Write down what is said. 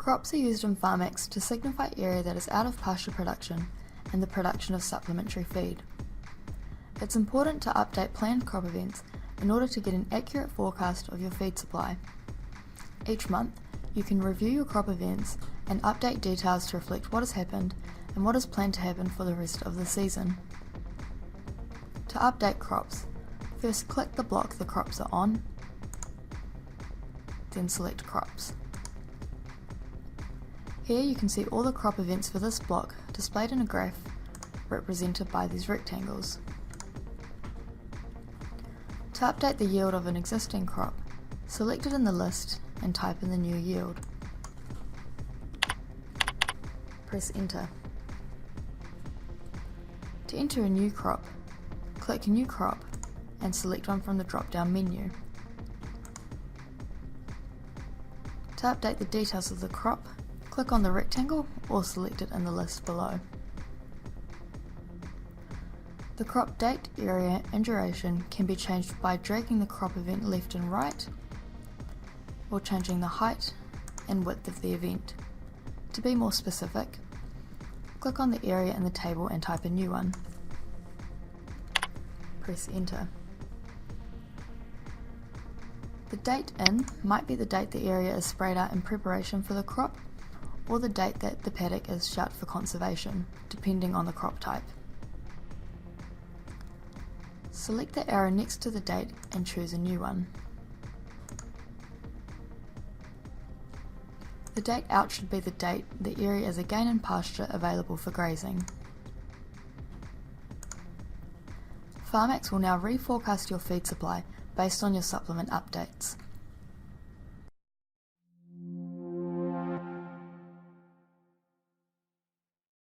Crops are used in Farmax to signify area that is out of pasture production and the production of supplementary feed. It's important to update planned crop events in order to get an accurate forecast of your feed supply. Each month, you can review your crop events and update details to reflect what has happened and what is planned to happen for the rest of the season. To update crops, first click the block the crops are on, then select Crops. Here you can see all the crop events for this block displayed in a graph represented by these rectangles. To update the yield of an existing crop, select it in the list and type in the new yield. Press Enter. To enter a new crop, click New Crop and select one from the drop-down menu. To update the details of the crop, click on the rectangle or select it in the list below. The crop date, area and duration can be changed by dragging the crop event left and right, or changing the height and width of the event. To be more specific, click on the area in the table and type a new one. Press Enter. The date in might be the date the area is sprayed out in preparation for the crop, or the date that the paddock is shut for conservation, depending on the crop type. Select the arrow next to the date and choose a new one. The date out should be the date the area is again in pasture available for grazing. Farmax will now reforecast your feed supply based on your supplement updates.